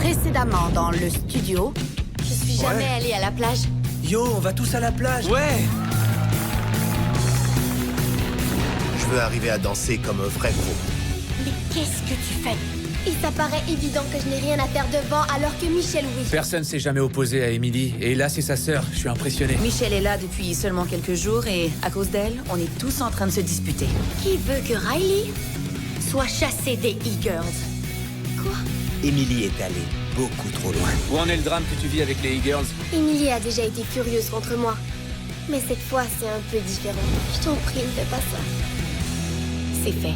Précédemment dans le studio. Je suis jamais allée à la plage. Yo, on va tous à la plage. Ouais. Je veux arriver à danser comme un vrai pro. Mais qu'est-ce que tu fais? Et ça paraît évident que je n'ai rien à faire devant alors que Michel, oui. Personne s'est jamais opposé à Emily. Et là, c'est sa sœur. Je suis impressionné. Michel est là depuis seulement quelques jours et à cause d'elle, on est tous en train de se disputer. Qui veut que Riley soit chassée des E-Girls? Quoi? Emily est allée beaucoup trop loin. Où en est le drame que tu vis avec les E-Girls? Emily a déjà été furieuse contre moi. Mais cette fois, c'est un peu différent. Je t'en prie, ne fais pas ça. C'est fait.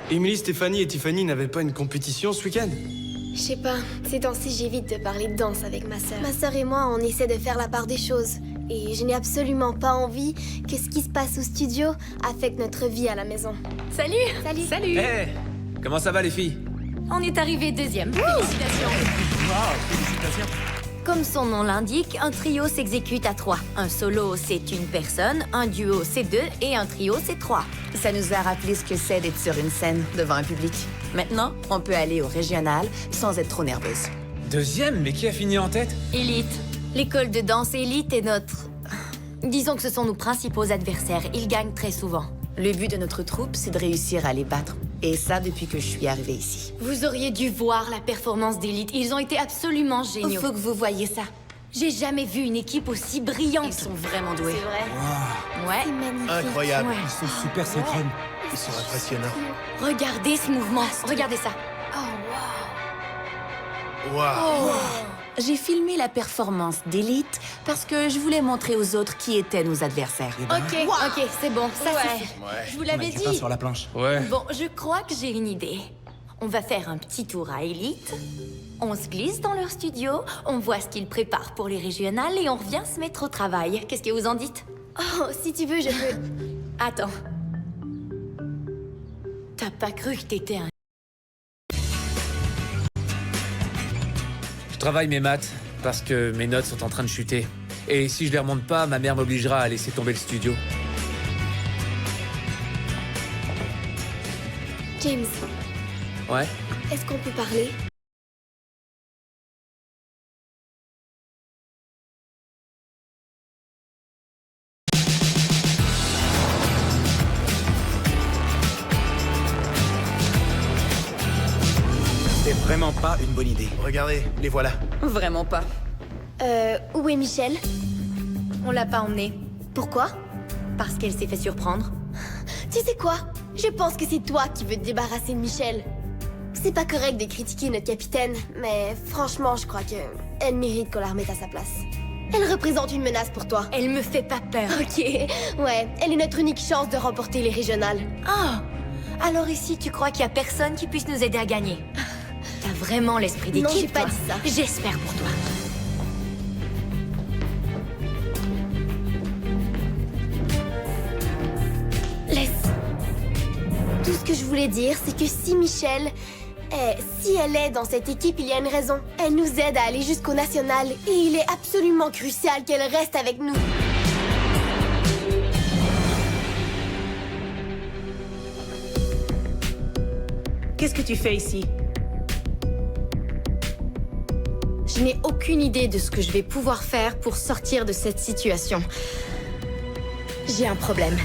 Emily, Stéphanie et Tiffany n'avaient pas une compétition ce week-end? Je sais pas, ces temps-ci, j'évite de parler de danse avec ma sœur. Ma sœur et moi, on essaie de faire la part des choses. Et je n'ai absolument pas envie que ce qui se passe au studio affecte notre vie à la maison. Salut! Salut! Salut! Hé, comment ça va les filles? On est arrivé deuxième. Félicitations! Comme son nom l'indique, un trio s'exécute à 3. Un solo, c'est une personne, un duo, c'est 2, et un trio, c'est 3. Ça nous a rappelé ce que c'est d'être sur une scène devant un public. Maintenant, on peut aller au régional sans être trop nerveuse. Deuxième, mais qui a fini en tête? Élite. L'école de danse Élite est notre... Disons que ce sont nos principaux adversaires. Ils gagnent très souvent. Le but de notre troupe, c'est de réussir à les battre. Et ça, depuis que je suis arrivée ici. Vous auriez dû voir la performance d'Élite. Ils ont été absolument Il géniaux. faut que vous voyez ça. J'ai jamais vu une équipe aussi brillante. Ils sont vraiment doués. C'est vrai. Ouais. C'est magnifique. Incroyable. Ouais. Ils sont super synchrones. Ils sont impressionnants. Regardez ce mouvement. Regardez ça. Waouh. J'ai filmé la performance d'élite parce que je voulais montrer aux autres qui étaient nos adversaires. Ok, c'est bon. Ça suffit. Je vous l'avais dit. sur la planche. Ouais. Bon, je crois que j'ai une idée. On va faire un petit tour à Élite. On se glisse dans leur studio, on voit ce qu'ils préparent pour les régionales et on revient se mettre au travail. Qu'est-ce que vous en dites? Oh, si tu veux, je peux. Attends. T'as pas cru que t'étais un... Je travaille mes maths parce que mes notes sont en train de chuter. Et si je les remonte pas, ma mère m'obligera à laisser tomber le studio. James, Ouais? est-ce qu'on peut parler? C'est vraiment pas une bonne idée. Regardez, les voilà. Vraiment pas. Où est Michel? On l'a pas emmenée. Pourquoi? Parce qu'elle s'est fait surprendre. Tu sais quoi? Je pense que c'est toi qui veux te débarrasser de Michel. C'est pas correct de critiquer notre capitaine, mais franchement, je crois que elle mérite qu'on la remette à sa place. Elle représente une menace pour toi. Elle me fait pas peur. Ok, ouais, elle est notre unique chance de remporter les régionales. Ah! Alors ici, tu crois qu'il y a personne qui puisse nous aider à gagner? T'as vraiment l'esprit d'équipe, Non, j'ai pas toi. dit ça. J'espère pour toi. Laisse. Tout ce que je voulais dire, c'est que si Michel... si elle est dans cette équipe, il y a une raison. Elle nous aide à aller jusqu'au national. Et il est absolument crucial qu'elle reste avec nous. Qu'est-ce que tu fais ici? Je n'ai aucune idée de ce que je vais pouvoir faire pour sortir de cette situation. J'ai un problème.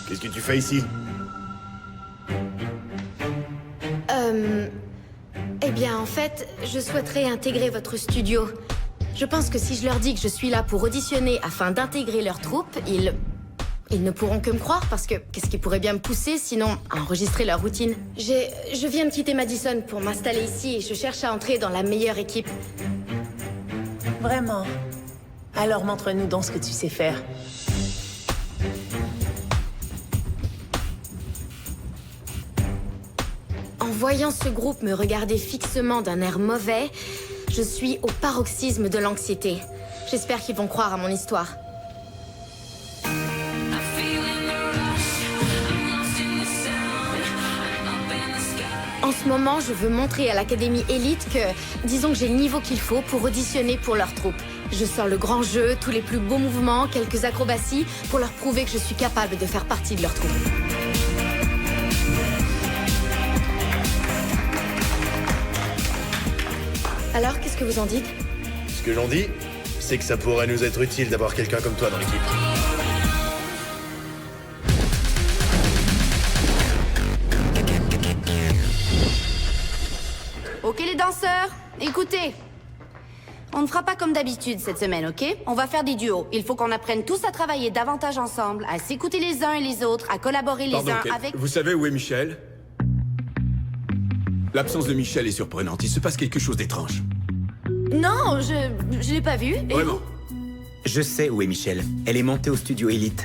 Qu'est-ce que tu fais ici? Eh bien, en fait, je souhaiterais intégrer votre studio. Je pense que si je leur dis que je suis là pour auditionner afin d'intégrer leur troupe, ils... Ils ne pourront que me croire parce que qu'est-ce qui pourrait bien me pousser sinon à enregistrer leur routine? Je viens de quitter Madison pour m'installer ici et je cherche à entrer dans la meilleure équipe. Vraiment? Alors montre-nous donc ce que tu sais faire. En voyant ce groupe me regarder fixement d'un air mauvais, je suis au paroxysme de l'anxiété. J'espère qu'ils vont croire à mon histoire. En ce moment, je veux montrer à l'Académie Élite que, disons que j'ai le niveau qu'il faut pour auditionner pour leur troupe. Je sors le grand jeu, tous les plus beaux mouvements, quelques acrobaties, pour leur prouver que je suis capable de faire partie de leur troupe. Alors, qu'est-ce que vous en dites? Ce que j'en dis, c'est que ça pourrait nous être utile d'avoir quelqu'un comme toi dans l'équipe. Ok les danseurs, écoutez. On ne fera pas comme d'habitude cette semaine, ok? On va faire des duos. Il faut qu'on apprenne tous à travailler davantage ensemble, à s'écouter les uns et les autres, à collaborer les uns Kate, avec... vous savez où est Michel? L'absence de Michel est surprenante. Il se passe quelque chose d'étrange. Non, je l'ai pas vu. Et Vraiment? Je sais où est Michel. Elle est montée au studio Elite.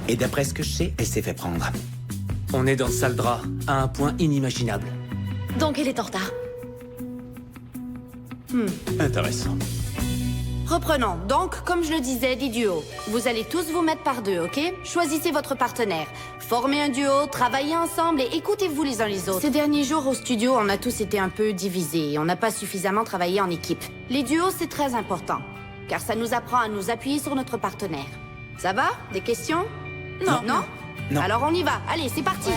Et d'après ce que je sais, elle s'est fait prendre. On est dans le sale drap, à un point inimaginable. Donc, elle est en retard. Intéressant. Reprenons. Donc, comme je le disais, des duos. Vous allez tous vous mettre par deux, ok? Choisissez votre partenaire. Formez un duo, travaillez ensemble et écoutez-vous les uns les autres. Ces derniers jours au studio, on a tous été un peu divisés et on n'a pas suffisamment travaillé en équipe. Les duos, c'est très important, car ça nous apprend à nous appuyer sur notre partenaire. Ça va? Des questions? Non. Non. Alors on y va. Allez, c'est parti.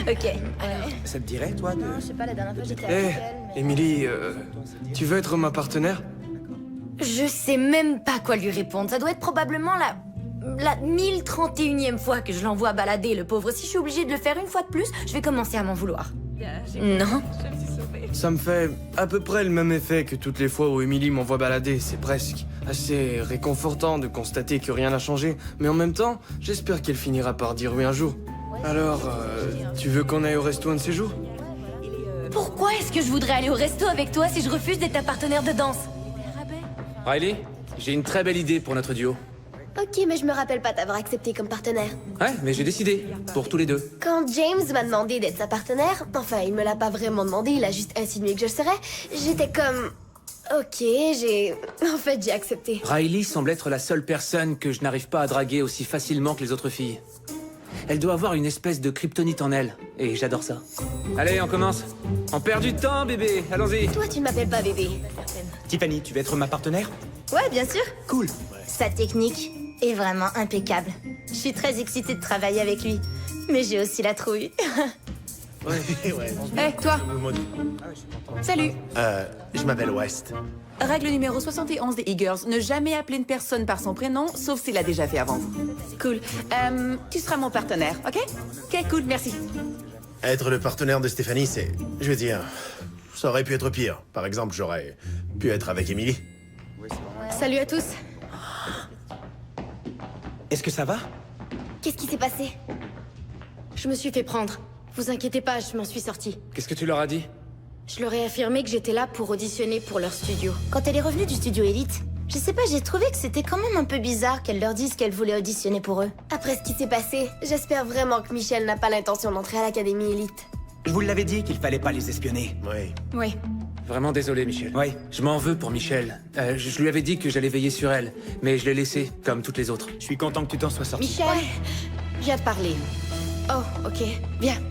Ok. Ça te dirait, toi, de... Je sais pas, la dernière fois j'étais Hé, avec elle, mais... Émilie, tu veux être ma partenaire? Je sais même pas quoi lui répondre. Ça doit être probablement la 1031e fois que je l'envoie balader, le pauvre. Si je suis obligée de le faire une fois de plus, je vais commencer à m'en vouloir. Non. Ça me fait à peu près le même effet que toutes les fois où Émilie m'envoie balader. C'est presque assez réconfortant de constater que rien n'a changé. Mais en même temps, j'espère qu'elle finira par dire oui un jour. Alors, tu veux qu'on aille au resto un de ces jours? Pourquoi est-ce que je voudrais aller au resto avec toi si je refuse d'être ta partenaire de danse? Riley, j'ai une très belle idée pour notre duo. Ok, mais je me rappelle pas t'avoir accepté comme partenaire. Ouais, mais j'ai décidé, pour tous les deux. Quand James m'a demandé d'être sa partenaire, enfin, il me l'a pas vraiment demandé, il a juste insinué que je le serais, j'étais comme... Ok, En fait, j'ai accepté. Riley semble être la seule personne que je n'arrive pas à draguer aussi facilement que les autres filles. Elle doit avoir une espèce de kryptonite en elle, et j'adore ça. Allez, on commence. On perd du temps, bébé, allons-y. Toi, tu ne m'appelles pas bébé. Tiffany, tu veux être ma partenaire? Ouais, bien sûr. Cool. Sa technique est vraiment impeccable. Je suis très excitée de travailler avec lui. Mais j'ai aussi la trouille. Hé, toi. Salut. Je m'appelle West. Règle numéro 71 des e-girls, ne jamais appeler une personne par son prénom, sauf s'il l'a déjà fait avant vous. Cool. Tu seras mon partenaire, ok? Ok, cool, merci. Être le partenaire de Stéphanie, c'est... Je veux dire... Ça aurait pu être pire. Par exemple, j'aurais pu être avec Émilie. Salut à tous. Est-ce que ça va? Qu'est-ce qui s'est passé? Je me suis fait prendre. Vous inquiétez pas, je m'en suis sortie. Qu'est-ce que tu leur as dit? Je leur ai affirmé que j'étais là pour auditionner pour leur studio. Quand elle est revenue du studio Elite, je sais pas, j'ai trouvé que c'était quand même un peu bizarre qu'elle leur dise qu'elle voulait auditionner pour eux. Après ce qui s'est passé, j'espère vraiment que Michel n'a pas l'intention d'entrer à l'Académie Élite. Je vous l'avais dit qu'il fallait pas les espionner. Oui. Oui. Vraiment désolé, Michel. Oui. Je m'en veux pour Michel. Je lui avais dit que j'allais veiller sur elle, mais je l'ai laissée, comme toutes les autres. Je suis content que tu t'en sois sorti. Michel, viens te parler. Oh, ok, viens.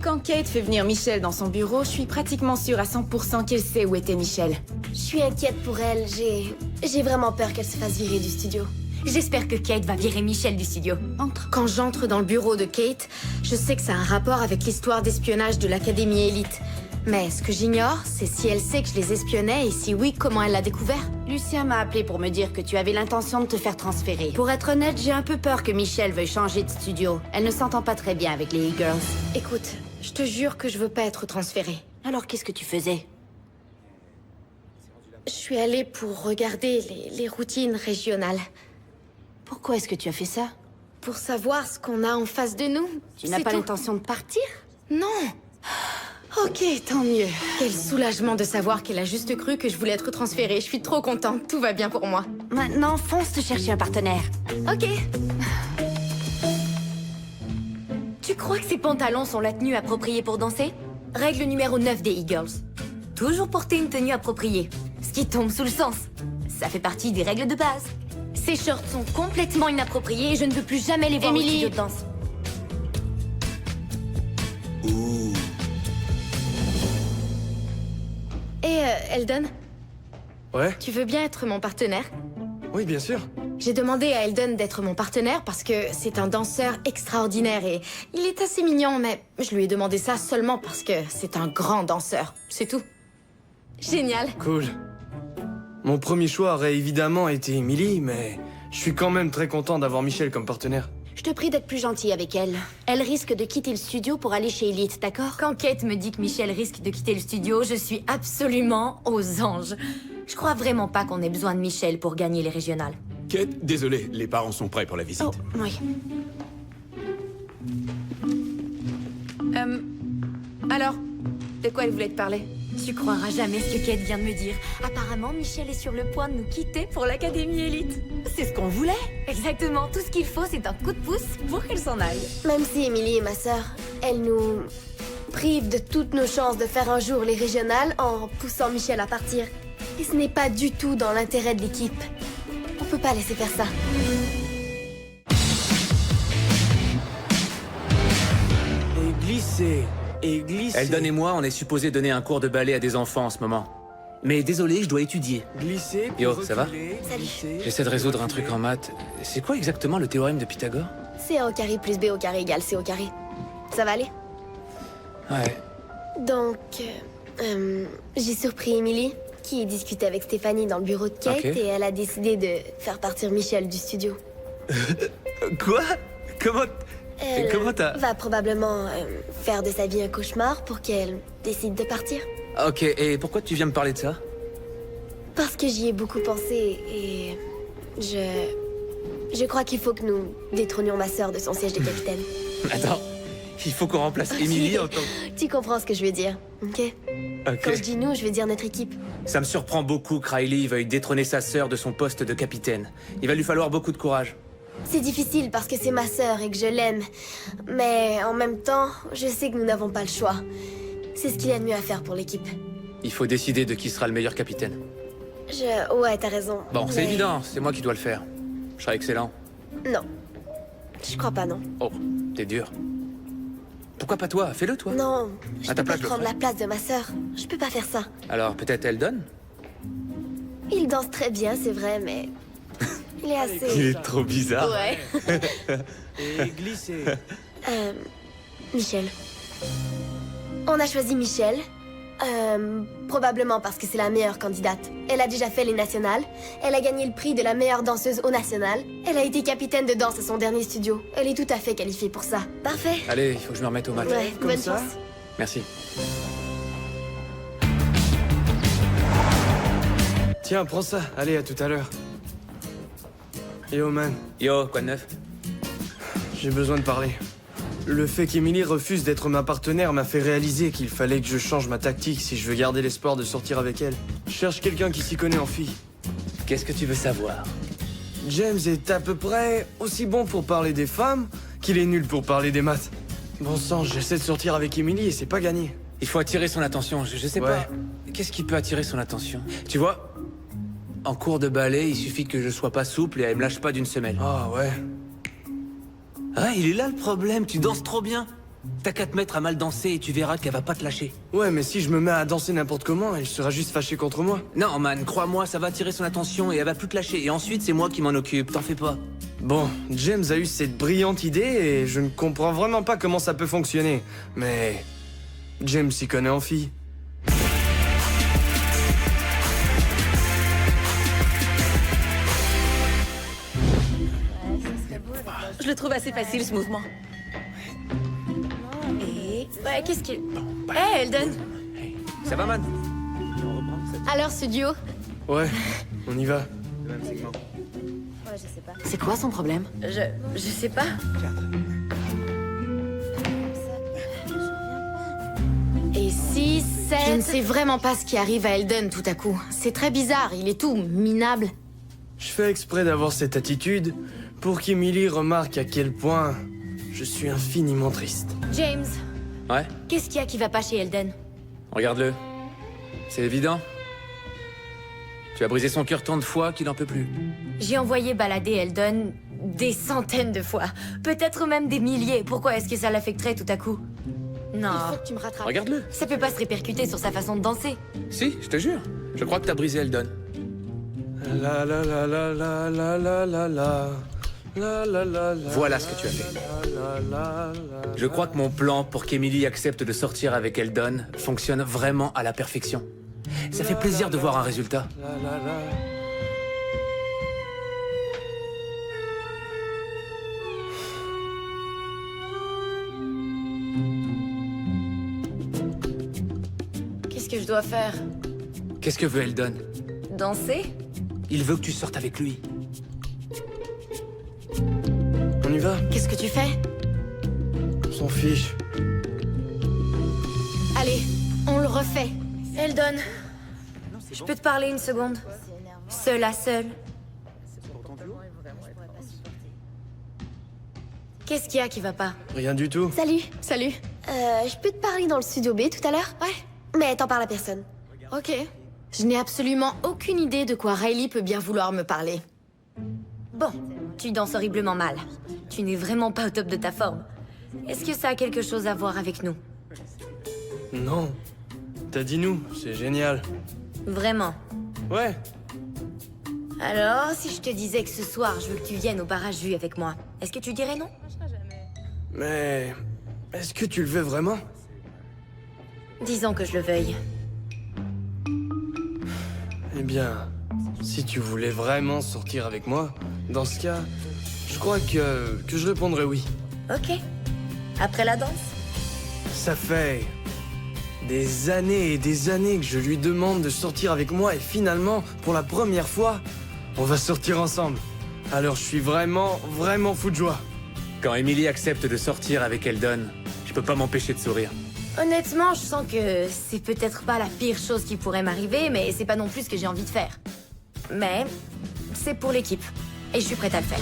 Quand Kate fait venir Michel dans son bureau, je suis pratiquement sûre à 100% qu'elle sait où était Michel. Je suis inquiète pour elle, j'ai vraiment peur qu'elle se fasse virer du studio. J'espère que Kate va virer Michel du studio. Entre. Quand j'entre dans le bureau de Kate, je sais que ça a un rapport avec l'histoire d'espionnage de l'Académie Élite. Mais ce que j'ignore, c'est si elle sait que je les espionnais et si oui, comment elle l'a découvert. Lucien m'a appelé pour me dire que tu avais l'intention de te faire transférer. Pour être honnête, j'ai un peu peur que Michel veuille changer de studio. Elle ne s'entend pas très bien avec les e-girls. Écoute, je te jure que je veux pas être transférée. Alors qu'est-ce que tu faisais? Je suis allée pour regarder les routines régionales. Pourquoi est-ce que tu as fait ça? pour savoir ce qu'on a en face de nous. Tu n'as pas l'intention de partir? Non. Ok, tant mieux. Quel soulagement de savoir qu'elle a juste cru que je voulais être transférée. Je suis trop contente, tout va bien pour moi. Maintenant, fonce te chercher un partenaire. Ok. Tu crois que ces pantalons sont la tenue appropriée pour danser? Règle numéro 9 des e-girls. Toujours porter une tenue appropriée. Ce qui tombe sous le sens. Ça fait partie des règles de base. Ces shorts sont complètement inappropriés et je ne veux plus jamais les voir au studio de danse. Et Eldon, Ouais? tu veux bien être mon partenaire? Oui, bien sûr. J'ai demandé à Eldon d'être mon partenaire parce que c'est un danseur extraordinaire et il est assez mignon, mais je lui ai demandé ça seulement parce que c'est un grand danseur. C'est tout. Génial. Cool. Mon premier choix aurait évidemment été Emily, mais je suis quand même très content d'avoir Michel comme partenaire. Je te prie d'être plus gentil avec elle. Elle risque de quitter le studio pour aller chez Elite, d'accord? Quand Kate me dit que Michel risque de quitter le studio, je suis absolument aux anges. Je crois vraiment pas qu'on ait besoin de Michel pour gagner les régionales. Kate, désolé, les parents sont prêts pour la visite. Oh, oui. Alors, de quoi elle voulait te parler? Tu croiras jamais ce que Kate vient de me dire. Apparemment, Michel est sur le point de nous quitter pour l'Académie Élite. C'est ce qu'on voulait. Exactement. Tout ce qu'il faut, c'est un coup de pouce pour qu'elle s'en aille. Même si Emily est ma sœur, elle nous prive de toutes nos chances de faire un jour les régionales en poussant Michel à partir. Et ce n'est pas du tout dans l'intérêt de l'équipe. On peut pas laisser faire ça. Et glisser. Et glisser. Eldon et moi, on est supposé donner un cours de ballet à des enfants en ce moment. Mais désolé, je dois étudier. Glisser. Yo, ça va? Salut. J'essaie de résoudre un truc en maths. C'est quoi exactement le théorème de Pythagore? C'est A au carré plus B au carré égale C au carré. Ça va aller? Ouais. Donc, j'ai surpris Emily, qui discutait avec Stéphanie dans le bureau de Kate, Ok. et elle a décidé de faire partir Michel du studio. Quoi? Comment Elle t'as... va probablement faire de sa vie un cauchemar pour qu'elle décide de partir. Ok, et pourquoi tu viens me parler de ça? Parce que j'y ai beaucoup pensé et je crois qu'il faut que nous détrônions ma sœur de son siège de capitaine. Attends, il faut qu'on remplace Emily en tant que... Tu comprends ce que je veux dire, ok? Quand je dis nous, je veux dire notre équipe. Ça me surprend beaucoup que Riley veuille détrôner sa sœur de son poste de capitaine. Il va lui falloir beaucoup de courage. C'est difficile parce que c'est ma sœur et que je l'aime. Mais en même temps, je sais que nous n'avons pas le choix. C'est ce qu'il y a de mieux à faire pour l'équipe. Il faut décider de qui sera le meilleur capitaine. Ouais, t'as raison. Bon, c'est mais- évident, c'est moi qui dois le faire. Je serai excellent. Non. Je crois pas, non. Oh, t'es dur. Pourquoi pas toi? Fais-le, toi. Non, je À peux ta pas place, je le prendre ferai. la place de ma sœur. Je peux pas faire ça. Alors, peut-être Eldon? Il danse très bien, c'est vrai, mais... Il est assez... Il est trop bizarre. Ouais. Et glisser. Michel. On a choisi Michel. Probablement parce que c'est la meilleure candidate. Elle a déjà fait les nationales. Elle a gagné le prix de la meilleure danseuse au national. Elle a été capitaine de danse à son dernier studio. Elle est tout à fait qualifiée pour ça. Parfait. Allez, il faut que je me remette au match. Ouais, Comme bonne ça chance. Merci. Tiens, prends ça. Allez, à tout à l'heure. Yo, man. Yo, quoi de neuf? J'ai besoin de parler. Le fait qu'Emily refuse d'être ma partenaire m'a fait réaliser qu'il fallait que je change ma tactique si je veux garder l'espoir de sortir avec elle. Je cherche quelqu'un qui s'y connaît en filles. Qu'est-ce que tu veux savoir? James est à peu près aussi bon pour parler des femmes qu'il est nul pour parler des maths. Bon sang, j'essaie de sortir avec Emily et c'est pas gagné. Il faut attirer son attention, je sais pas. Qu'est-ce qui peut attirer son attention? Tu vois, en cours de ballet, il suffit que je sois pas souple et elle me lâche pas d'une semelle. Ah ouais. Ah, il est là le problème, tu danses trop bien. T'as qu'à te mettre à mal danser et tu verras qu'elle va pas te lâcher. Ouais, mais si je me mets à danser n'importe comment, elle sera juste fâchée contre moi. Non, man, crois-moi, ça va attirer son attention et elle va plus te lâcher. Et ensuite, c'est moi qui m'en occupe, t'en fais pas. Bon, James a eu cette brillante idée et je ne comprends vraiment pas comment ça peut fonctionner. Mais James s'y connaît en filles. Je le trouve assez facile, ce mouvement. Et... Ouais, qu'est-ce que... Hé, Eldon! Ça va, man? Alors, ce duo, Ouais, on y va. Ouais, je sais pas. C'est quoi son problème? Je sais pas. Et 6, 7... Je ne sais vraiment pas ce qui arrive à Elden tout à coup. C'est très bizarre, il est tout minable. Je fais exprès d'avoir cette attitude pour qu'Emily remarque à quel point je suis infiniment triste. James, Ouais, qu'est-ce qu'il y a qui va pas chez Elden? regarde-le. C'est évident. Tu as brisé son cœur tant de fois qu'il en peut plus. J'ai envoyé balader Eldon des centaines de fois. Peut-être même des milliers. Pourquoi est-ce que ça l'affecterait tout à coup? Non. Il faut que tu me rattrapes. Regarde-le. Ça peut pas se répercuter sur sa façon de danser. Si, je te jure. Je crois que t'as brisé Eldon. La la la la la la la la la. La la la la. Voilà ce que tu as fait. Je crois que mon plan pour qu'Emily accepte de sortir avec Eldon fonctionne vraiment à la perfection. Ça fait plaisir de voir un résultat. La la la. Qu'est-ce que je dois faire? Qu'est-ce que veut Eldon? Danser? Il veut que tu sortes avec lui. On y va? Qu'est-ce que tu fais? On s'en fiche. Allez, on le refait. Eldon, je peux te parler une seconde? Seul à seul. Qu'est-ce qu'il y a qui va pas? Rien du tout. Salut. Salut. Je peux te parler dans le studio B tout à l'heure? Ouais. Mais t'en parles à personne. Ok. Je n'ai absolument aucune idée de quoi Riley peut bien vouloir me parler. Bon, tu danses horriblement mal. Tu n'es vraiment pas au top de ta forme. Est-ce que ça a quelque chose à voir avec nous? Non. T'as dit nous, c'est génial. Vraiment? Ouais. Alors, si je te disais que ce soir, je veux que tu viennes au bar à jus avec moi, est-ce que tu dirais non? Mais... est-ce que tu le veux vraiment? Disons que je le veuille. Eh bien, si tu voulais vraiment sortir avec moi, dans ce cas, je crois que je répondrais oui. Ok. Après la danse? Ça fait des années et des années que je lui demande de sortir avec moi et finalement, pour la première fois, on va sortir ensemble. Alors je suis vraiment, vraiment fou de joie. Quand Emily accepte de sortir avec Eldon, je peux pas m'empêcher de sourire. Honnêtement, je sens que c'est peut-être pas la pire chose qui pourrait m'arriver, mais c'est pas non plus ce que j'ai envie de faire. Mais c'est pour l'équipe, et je suis prête à le faire.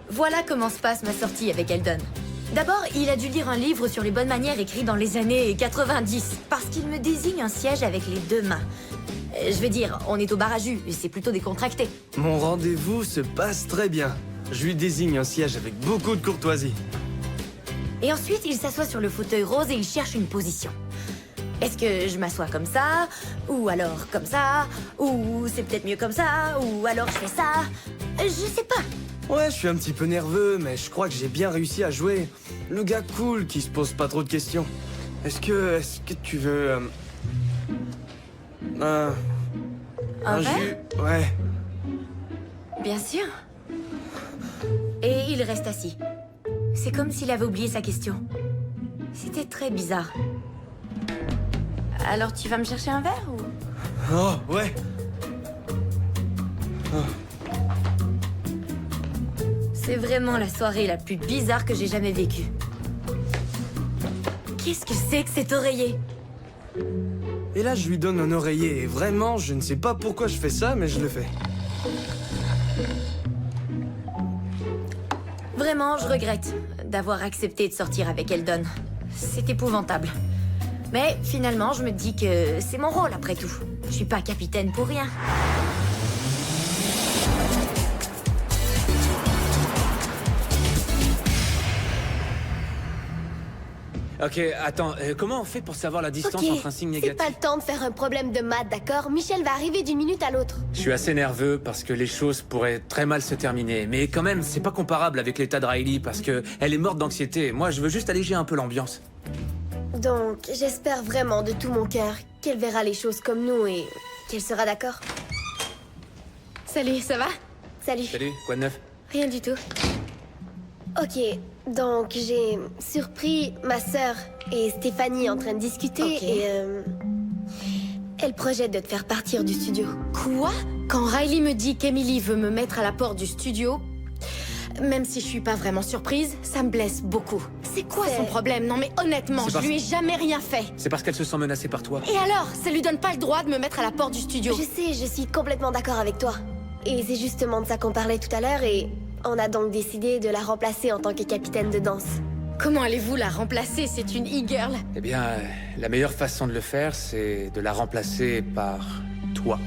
Voilà comment se passe ma sortie avec Eldon. D'abord, il a dû lire un livre sur les bonnes manières écrit dans les années 90, parce qu'il me désigne un siège avec les deux mains. Je vais dire, on est au bar à jus, et c'est plutôt décontracté. Mon rendez-vous se passe très bien. Je lui désigne un siège avec beaucoup de courtoisie. Et ensuite, il s'assoit sur le fauteuil rose et il cherche une position. Est-ce que je m'assois comme ça? Ou alors comme ça? Ou c'est peut-être mieux comme ça? Ou alors je fais ça? Je sais pas. Ouais, je suis un petit peu nerveux, mais je crois que j'ai bien réussi à jouer. Le gars cool qui se pose pas trop de questions. Est-ce que tu veux... Un verre? jus? Ouais. Bien sûr. Et il reste assis. C'est comme s'il avait oublié sa question. C'était très bizarre. Alors tu vas me chercher un verre ou... Oh, ouais. C'est vraiment la soirée la plus bizarre que j'ai jamais vécue. Qu'est-ce que c'est que cet oreiller? Et là, je lui donne un oreiller, et vraiment, je ne sais pas pourquoi je fais ça, mais je le fais. Vraiment, je regrette d'avoir accepté de sortir avec Eldon. C'est épouvantable. Mais finalement, je me dis que c'est mon rôle après tout. Je suis pas capitaine pour rien. Ok, attends, comment on fait pour savoir la distance Ok, entre un signe c'est négatif? pas le temps de faire un problème de maths, d'accord? Michel va arriver d'une minute à l'autre. Je suis assez nerveux parce que les choses pourraient très mal se terminer. Mais quand même, c'est pas comparable avec l'état de Riley parce que elle est morte d'anxiété. Moi, je veux juste alléger un peu l'ambiance. Donc, j'espère vraiment de tout mon cœur qu'elle verra les choses comme nous et qu'elle sera d'accord. Salut, ça va? Salut. Salut, quoi de neuf? Rien du tout. Ok, donc j'ai surpris ma sœur et Stéphanie en train de discuter et elle projette de te faire partir du studio. Quoi? Quand Riley me dit qu'Emily veut me mettre à la porte du studio, même si je suis pas vraiment surprise, ça me blesse beaucoup. C'est quoi son problème? Non mais honnêtement, je lui ai jamais rien fait. C'est parce qu'elle se sent menacée par toi. Et alors? Ça lui donne pas le droit de me mettre à la porte du studio. Je sais, je suis complètement d'accord avec toi. Et c'est justement de ça qu'on parlait tout à l'heure et on a donc décidé de la remplacer en tant que capitaine de danse. Comment allez-vous la remplacer? C'est une e-girl. Eh bien, la meilleure façon de le faire, c'est de la remplacer par toi.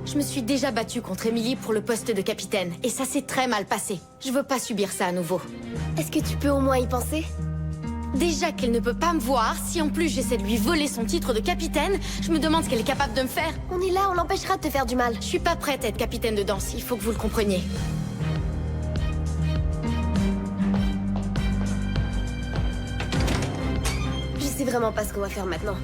Je me suis déjà battue contre Emily pour le poste de capitaine, et ça s'est très mal passé. Je veux pas subir ça à nouveau. Est-ce que tu peux au moins y penser? Déjà qu'elle ne peut pas me voir, si en plus j'essaie de lui voler son titre de capitaine, je me demande ce qu'elle est capable de me faire. On est là, on l'empêchera de te faire du mal. Je suis pas prête à être capitaine de danse, il faut que vous le compreniez. Je sais vraiment pas ce qu'on va faire maintenant.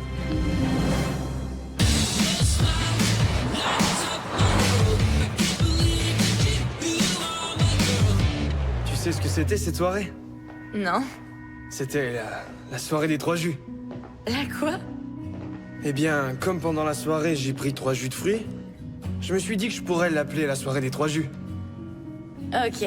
Tu sais ce que c'était cette soirée? Non. C'était la soirée des 3 jus. La quoi? Eh bien, comme pendant la soirée j'ai pris 3 jus de fruits, je me suis dit que je pourrais l'appeler la soirée des 3 jus. Ok.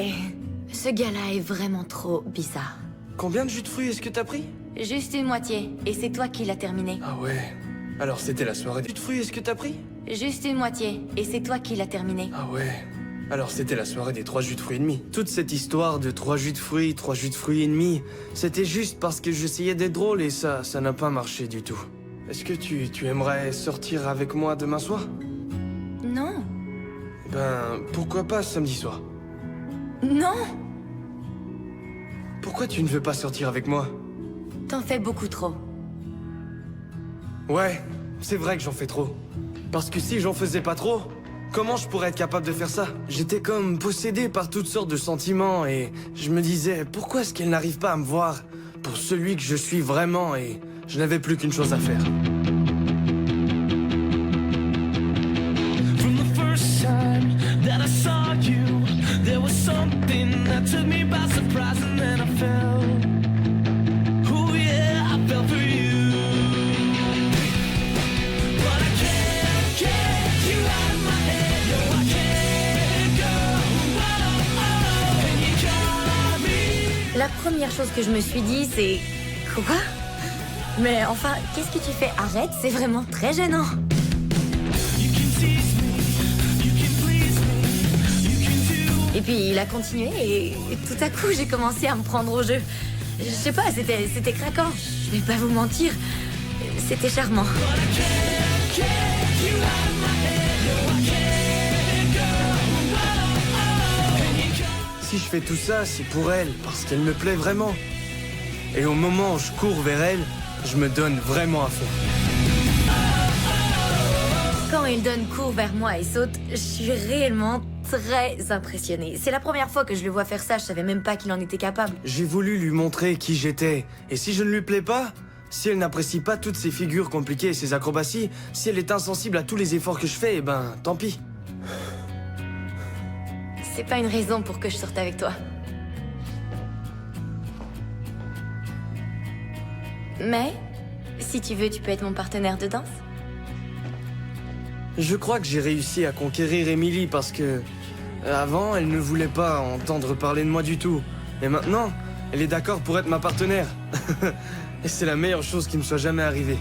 Ce gars-là est vraiment trop bizarre. Combien de jus de fruits est-ce que t'as pris? Juste une moitié, et c'est toi qui l'as terminé. Ah ouais. Alors c'était la soirée des jus de fruits, est-ce que t'as pris? Juste une moitié, et c'est toi qui l'as terminé. Ah ouais. Alors c'était la soirée des 3 jus de fruits et demi. Toute cette histoire de 3 jus de fruits, 3 jus de fruits et demi, c'était juste parce que j'essayais d'être drôle et ça n'a pas marché du tout. Est-ce que tu aimerais sortir avec moi demain soir? Non. Ben, pourquoi pas samedi soir? Non. Pourquoi tu ne veux pas sortir avec moi? T'en fais beaucoup trop. Ouais, c'est vrai que j'en fais trop. Parce que si j'en faisais pas trop, comment je pourrais être capable de faire ça? J'étais comme possédé par toutes sortes de sentiments et je me disais, pourquoi est-ce qu'elle n'arrive pas à me voir pour celui que je suis vraiment et je n'avais plus qu'une chose à faire. From the first time that I saw you, there was something that took me by surprise and then I fell. Oh yeah, I fell for you. But I can't get you out of my head. No, I can't go. Oh, and you got me. La première chose que je me suis dit, c'est... Quoi? Mais enfin, qu'est-ce que tu fais? Arrête, c'est vraiment très gênant. Et puis il a continué et tout à coup j'ai commencé à me prendre au jeu. Je sais pas, c'était craquant, je vais pas vous mentir. C'était charmant. Si je fais tout ça, c'est pour elle, parce qu'elle me plaît vraiment. Et au moment où je cours vers elle, je me donne vraiment à fond. Quand il donne cours vers moi et saute, je suis réellement très impressionnée. C'est la première fois que je le vois faire ça, je savais même pas qu'il en était capable. J'ai voulu lui montrer qui j'étais. Et si je ne lui plais pas, si elle n'apprécie pas toutes ces figures compliquées et ces acrobaties, si elle est insensible à tous les efforts que je fais, eh ben, tant pis. C'est pas une raison pour que je sorte avec toi. Mais, si tu veux, tu peux être mon partenaire de danse. Je crois que j'ai réussi à conquérir Emily parce que... Avant, elle ne voulait pas entendre parler de moi du tout. Et maintenant, elle est d'accord pour être ma partenaire. Et c'est la meilleure chose qui me soit jamais arrivée.